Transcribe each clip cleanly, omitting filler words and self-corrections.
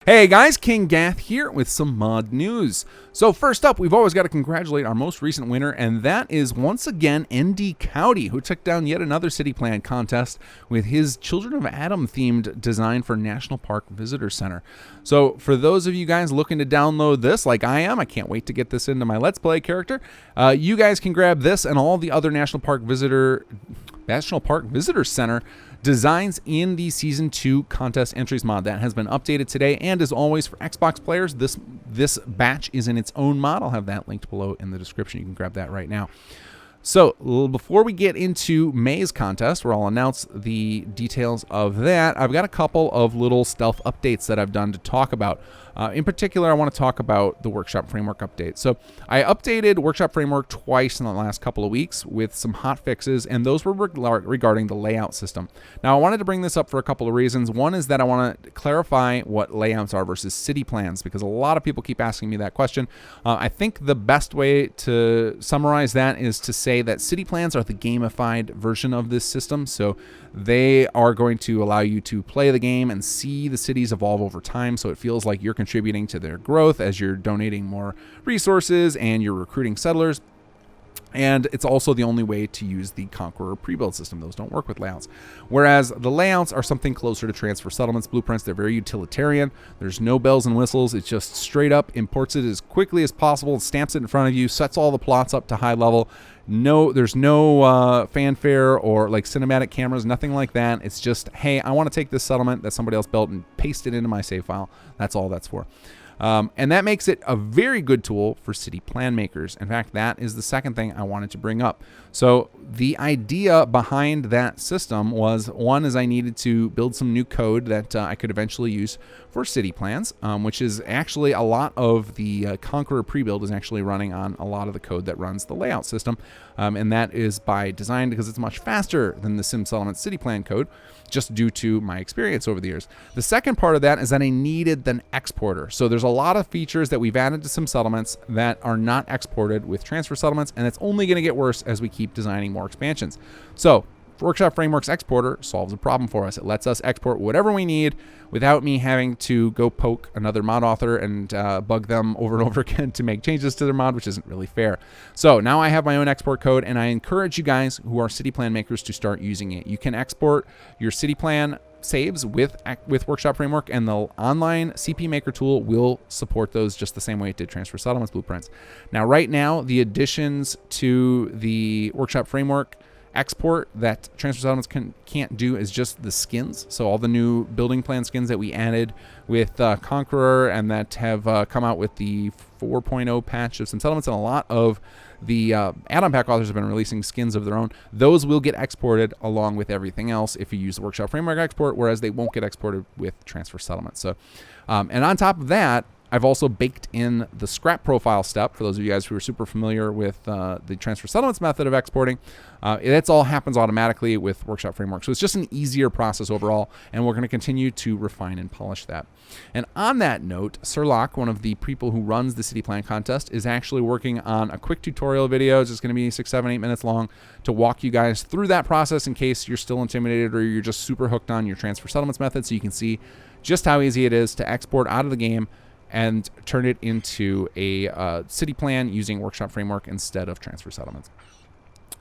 Hey guys, kinggath here with some mod news. So first up, we've always got to congratulate our most recent winner, and that is once again ND Cowdy, who took down yet another city plan contest with his Children of Adam themed design for National Park Visitor Center. So for those of you guys looking to download this like I am, I can't wait to get this into my Let's Play character. You guys can grab this and all the other National Park Visitor Center designs in the Season 2 contest entries mod that has been updated today. And as always, for Xbox players, this batch is in its own mod. I'll have that linked below in the description. You can grab that right now. So before we get into May's contest, where I'll announce the details of that, I've got a couple of little stealth updates that I've done to talk about. In particular, I want to talk about the Workshop Framework update. So I updated Workshop Framework twice in the last couple of weeks with some hot fixes, and those were regarding the layout system. Now, I wanted to bring this up for a couple of reasons. One is that I want to clarify what layouts are versus city plans, because a lot of people keep asking me that question. I think the best way to summarize that is to say that city plans are the gamified version of this system. So they are going to allow you to play the game and see the cities evolve over time, so it feels like you're contributing to their growth as you're donating more resources and you're recruiting settlers. And it's also the only way to use the Conqueror pre-build system. Those don't work with layouts. Whereas the layouts are something closer to transfer settlements blueprints. They're very utilitarian. There's no bells and whistles. It's just straight up imports it as quickly as possible, stamps it in front of you, sets all the plots up to high level. There's no fanfare or like cinematic cameras, nothing like that. It's just, hey, I want to take this settlement that somebody else built and paste it into my save file. That's all that's for. And that makes it a very good tool for city plan makers. In fact, that is the second thing I wanted to bring up. So the idea behind that system was, one is I needed to build some new code that I could eventually use for city plans, which is actually a lot of the Conqueror pre-build is actually running on a lot of the code that runs the layout system. And that is by design because it's much faster than the Sim Settlement city plan code, just due to my experience over the years. The second part of that is that I needed an exporter. So there's a lot of features that we've added to Sim Settlements that are not exported with transfer settlements, and it's only going to get worse as we keep designing more expansions. So Workshop Framework's exporter solves a problem for us. It lets us export whatever we need without me having to go poke another mod author and bug them over and over again to make changes to their mod, which isn't really fair. So now I have my own export code, and I encourage you guys who are city plan makers to start using it. You can export your city plan saves with Workshop Framework, and the online CP Maker tool will support those just the same way it did Transfer Settlements blueprints. Now, right now, the additions to the Workshop Framework export that Transfer Settlements can't do is just the skins. So all the new building plan skins that we added with Conqueror and that have come out with the 4.0 patch of Sim Settlements, and a lot of the add-on pack authors have been releasing skins of their own. Those will get exported along with everything else if you use the Workshop Framework export, whereas they won't get exported with Transfer Settlements. So, and on top of that, I've also baked in the scrap profile step for those of you guys who are super familiar with the Transfer Settlements method of exporting. That's all happens automatically with Workshop Framework. So it's just an easier process overall, and we're going to continue to refine and polish that. And on that note, Sirlock, one of the people who runs the City Plan Contest, is actually working on a quick tutorial video. It's just going to be 6, 7, 8 minutes long to walk you guys through that process in case you're still intimidated or you're just super hooked on your Transfer Settlements method, so you can see just how easy it is to export out of the game and turn it into a city plan using Workshop Framework instead of Transfer Settlements.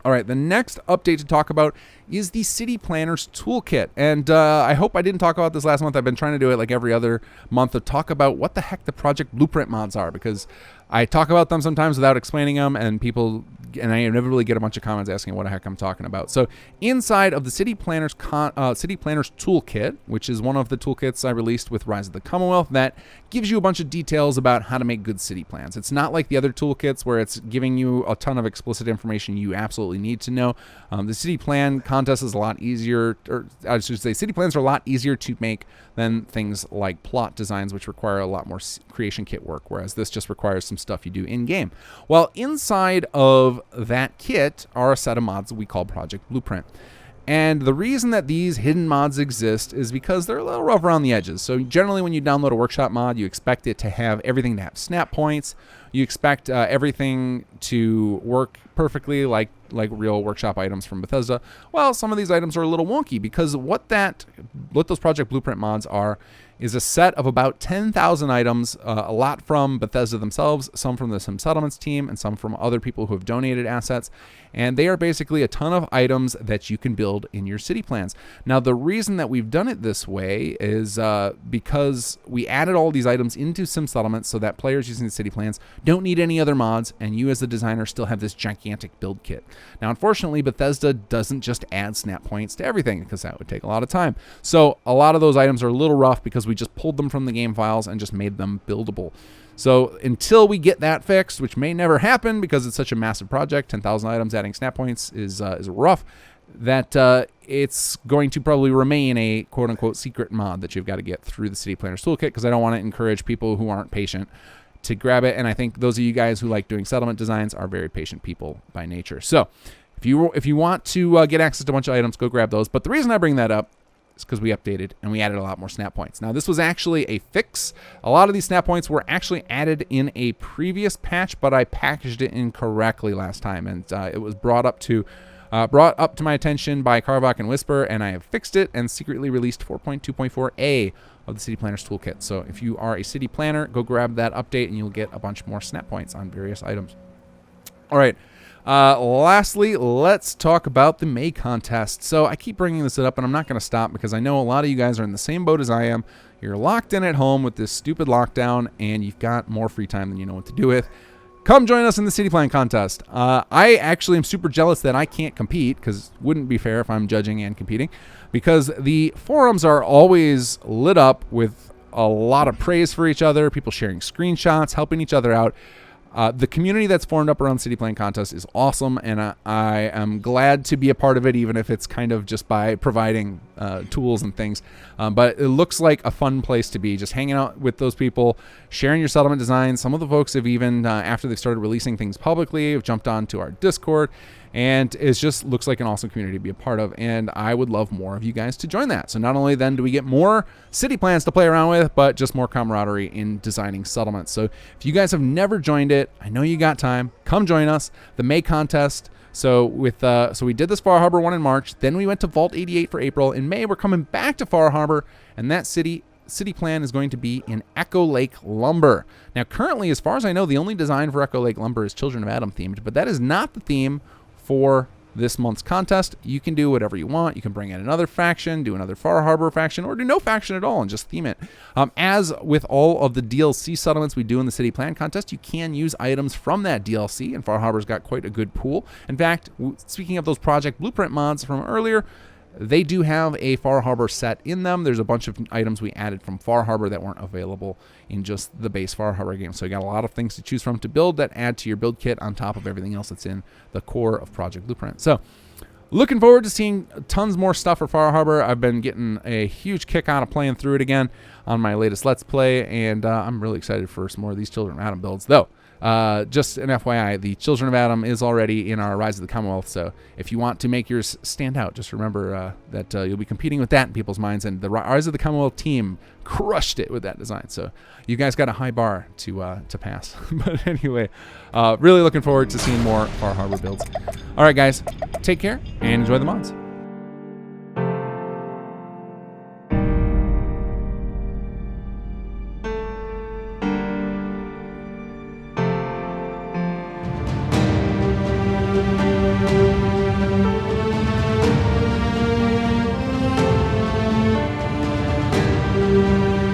All right, the next update to talk about is the City Planner's Toolkit. And I hope I didn't talk about this last month. I've been trying to do it like every other month to talk about what the heck the project blueprint mods are, because I talk about them sometimes without explaining them, and I inevitably get a bunch of comments asking what the heck I'm talking about. So inside of the City Planner's Toolkit, which is one of the toolkits I released with Rise of the Commonwealth, that gives you a bunch of details about how to make good city plans. It's not like the other toolkits where it's giving you a ton of explicit information you absolutely need to know. The city plan contest is a lot easier, or I should say city plans are a lot easier to make than things like plot designs, which require a lot more creation kit work, whereas this just requires some stuff you do in-game. Well, inside of that kit are a set of mods that we call Project Blueprint. And the reason that these hidden mods exist is because they're a little rough around the edges. So generally when you download a workshop mod, you expect everything to have snap points. You expect everything to work perfectly like real workshop items from Bethesda. Well, some of these items are a little wonky because what those Project Blueprint mods are is a set of about 10,000 items, a lot from Bethesda themselves, some from the Sim Settlements team, and some from other people who have donated assets. And they are basically a ton of items that you can build in your city plans. Now, the reason that we've done it this way is because we added all these items into Sim Settlements so that players using the city plans don't need any other mods, and you as the designer still have this gigantic build kit. Now, unfortunately, Bethesda doesn't just add snap points to everything because that would take a lot of time. So a lot of those items are a little rough because we just pulled them from the game files and just made them buildable. So until we get that fixed, which may never happen because it's such a massive project, 10,000 items adding snap points is rough, that it's going to probably remain a quote-unquote secret mod that you've got to get through the City Planners Toolkit because I don't want to encourage people who aren't patient to grab it. And I think those of you guys who like doing settlement designs are very patient people by nature. So if you want to get access to a bunch of items, go grab those. But the reason I bring that up is because we updated and we added a lot more snap points. Now, this was actually a fix. A lot of these snap points were actually added in a previous patch, but I packaged it incorrectly last time, and it was brought up to my attention by Carvok and Whisper, and I have fixed it and secretly released 4.2.4a of the City Planners Toolkit. So if you are a city planner, go grab that update and you'll get a bunch more snap points on various items. All right. Lastly, let's talk about the May contest. So I keep bringing this up, and I'm not going to stop because I know a lot of you guys are in the same boat as I am. You're locked in at home with this stupid lockdown, and you've got more free time than you know what to do with. Come join us in the City Plan contest. I actually am super jealous that I can't compete because it wouldn't be fair if I'm judging and competing, because the forums are always lit up with a lot of praise for each other, people sharing screenshots, helping each other out. The community that's formed up around City Plan Contest is awesome, and I am glad to be a part of it, even if it's kind of just by providing tools and things. But it looks like a fun place to be, just hanging out with those people, sharing your settlement designs. Some of the folks have even, after they've started releasing things publicly, have jumped onto our Discord, and it just looks like an awesome community to be a part of, and I would love more of you guys to join that. So not only then do we get more city plans to play around with, but just more camaraderie in designing settlements. So if you guys have never joined it, I know you got time. Come join us. The May contest. So we did this Far Harbor one in March. Then we went to Vault 88 for April. In May, we're coming back to Far Harbor, and that city plan is going to be in Echo Lake Lumber. Now, currently, as far as I know, the only design for Echo Lake Lumber is Children of Adam themed, but that is not the theme for this month's contest. You can do whatever you want. You can bring in another faction, do another Far Harbor faction, or do no faction at all and just theme it. As with all of the DLC settlements we do in the City Plan contest, you can use items from that DLC, and Far Harbor's got quite a good pool. In fact, speaking of those Project Blueprint mods from earlier, they do have a Far Harbor set in them. There's a bunch of items we added from Far Harbor that weren't available in just the base Far Harbor game. So you got a lot of things to choose from to build that add to your build kit on top of everything else that's in the core of Project Blueprint. So looking forward to seeing tons more stuff for Far Harbor. I've been getting a huge kick out of playing through it again on my latest Let's Play, and I'm really excited for some more of these Children of Adam builds. Though, just an FYI, the Children of Adam is already in our Rise of the Commonwealth, so if you want to make yours stand out, just remember that you'll be competing with that in people's minds, and the Rise of the Commonwealth team crushed it with that design, so you guys got a high bar to pass. But anyway, really looking forward to seeing more Far Harbor builds. All right, guys, take care and enjoy the mods.